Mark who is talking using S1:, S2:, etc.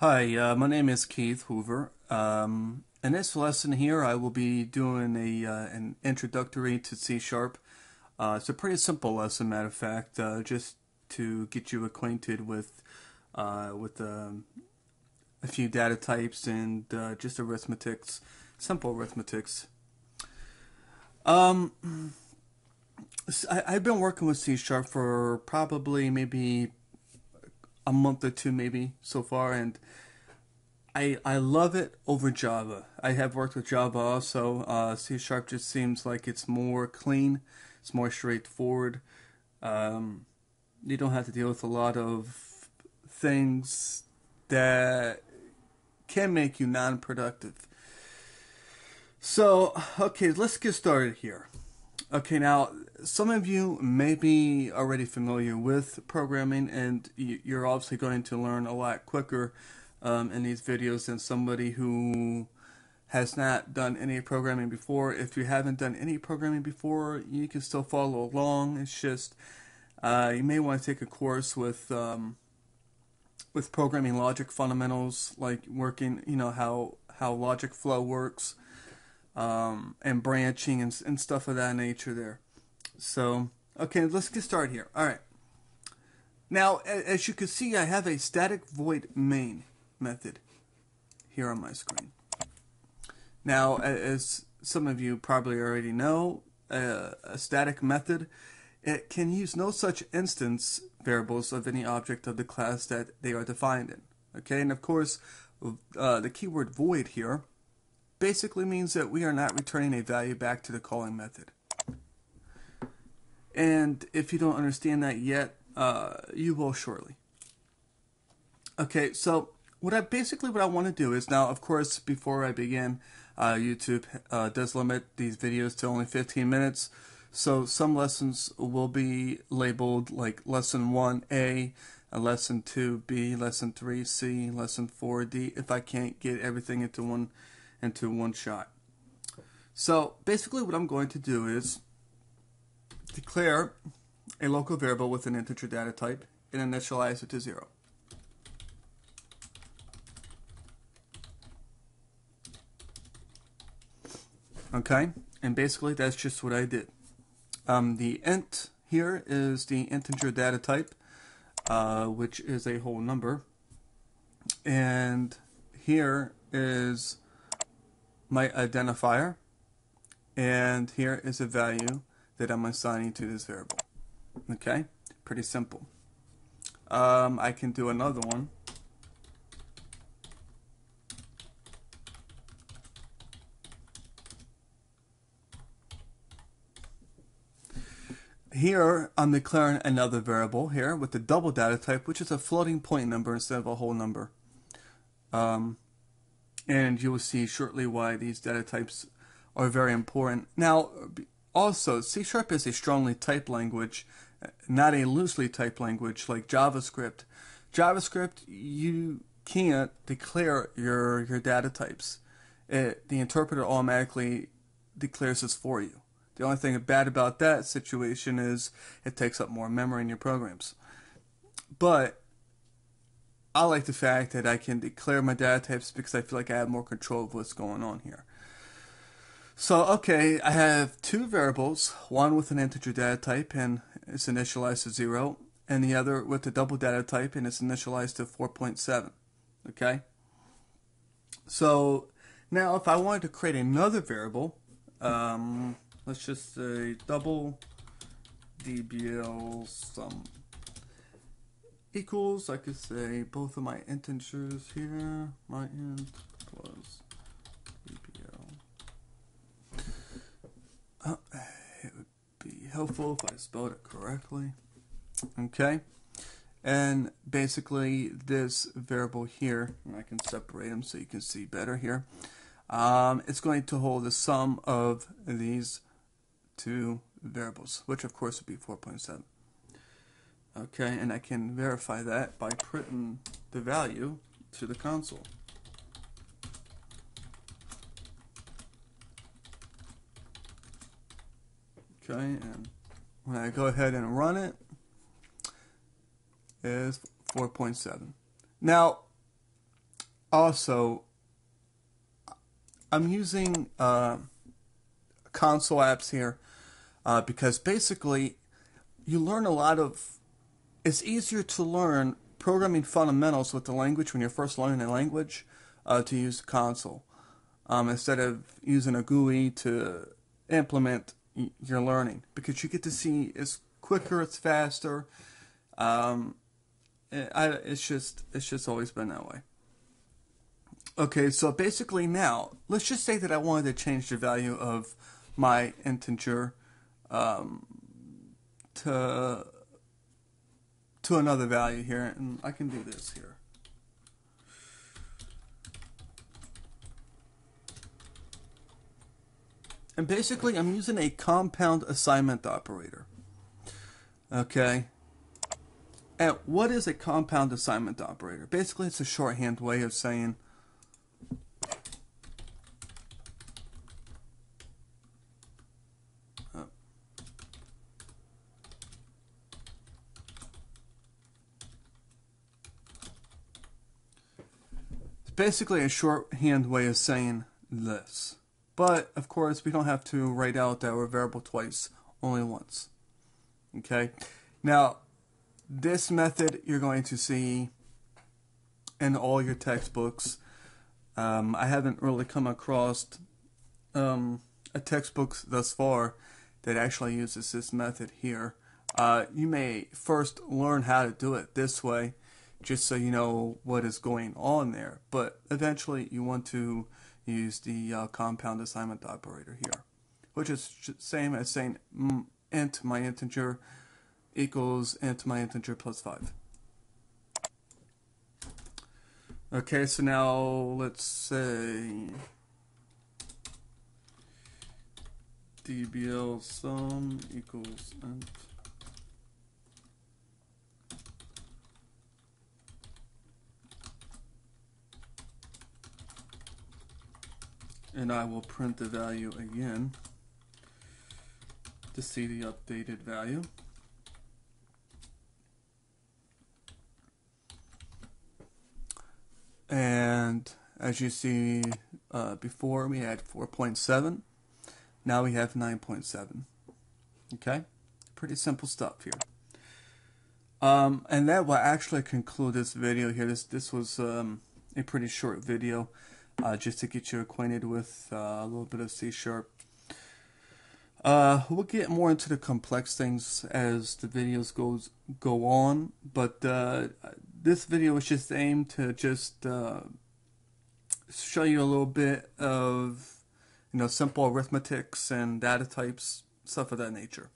S1: Hi, my name is Keith Hoover. In this lesson here, I will be doing an introductory to C Sharp. It's a pretty simple lesson, matter of fact, just to get you acquainted with a few data types and just arithmetics, simple arithmetics. I've been working with C Sharp for probably maybe a month or two maybe so far, and I love it over Java. I have worked with Java also. C Sharp just seems like it's more clean, it's more straightforward. You don't have to deal with a lot of things that can make you non-productive. So, okay, let's get started here. Okay, now some of you may be already familiar with programming, and you're obviously going to learn a lot quicker in these videos than somebody who has not done any programming before. If you haven't done any programming before, you can still follow along. It's just you may want to take a course with programming logic fundamentals, like working, how logic flow works, and branching and stuff of that nature there. So, okay, let's get started here. All right. Now, as you can see, I have a static void main method here on my screen. Now, as some of you probably already know, a static method, it can use no such instance variables of any object of the class that they are defined in. Okay, and of course, the keyword void here basically means that we are not returning a value back to the calling method. And if you don't understand that yet, you will shortly. Okay, so what I want to do is now, of course, before I begin, YouTube does limit these videos to only 15 minutes. So some lessons will be labeled like Lesson 1A, Lesson 2B, Lesson 3C, Lesson 4D, if I can't get everything into one shot. So basically what I'm going to do is declare a local variable with an integer data type and initialize it to 0. Okay, and basically that's just what I did. The int here is the integer data type, which is a whole number, and here is my identifier, and here is a value that I'm assigning to this variable. Okay, pretty simple. I can do another one. Here, I'm declaring another variable here with the double data type, which is a floating point number instead of a whole number. And you will see shortly why these data types are very important. Now, also, C# is a strongly typed language, not a loosely typed language like JavaScript. JavaScript, you can't declare your data types. The interpreter automatically declares this for you. The only thing bad about that situation is it takes up more memory in your programs. But I like the fact that I can declare my data types because I feel like I have more control of what's going on here. So, okay, I have two variables, one with an integer data type and it's initialized to 0, and the other with a double data type and it's initialized to 4.7. Okay? So, now if I wanted to create another variable, let's just say double dbl sum equals, I could say both of my integers here, my int plus dbl. It would be helpful if I spelled it correctly. Okay, and basically this variable here, and I can separate them so you can see better here. It's going to hold the sum of these two variables, which of course would be 4.7. Okay, and I can verify that by printing the value to the console. Okay, and when I go ahead and run it, is 4.7. Now, also, I'm using console apps here because basically you learn a lot of. It's easier to learn programming fundamentals with the language when you're first learning a language to use console instead of using a GUI to implement your learning, because you get to see it's quicker, it's faster. It's just always been that way. Okay, so basically now, let's just say that I wanted to change the value of my integer um, to another value here, and I can do this here. And basically, I'm using a compound assignment operator. Okay. And what is a compound assignment operator? Basically, it's a shorthand way of saying it's basically a shorthand way of saying this. But, of course, we don't have to write out our variable twice, only once. Okay? Now, this method you're going to see in all your textbooks. I haven't really come across a textbook thus far that actually uses this method here. You may first learn how to do it this way, just so you know what is going on there. But eventually you want to use the compound assignment operator here, which is same as saying int my integer equals int my integer plus 5. Okay, so now let's say dbl sum equals int. And I will print the value again to see the updated value. And as you see before, we had 4.7. Now we have 9.7. Okay? Pretty simple stuff here. And that will actually conclude this video here. This was a pretty short video just to get you acquainted with a little bit of C#. We'll get more into the complex things as the videos go on, but this video is just aimed to just show you a little bit of simple arithmetics and data types, stuff of that nature.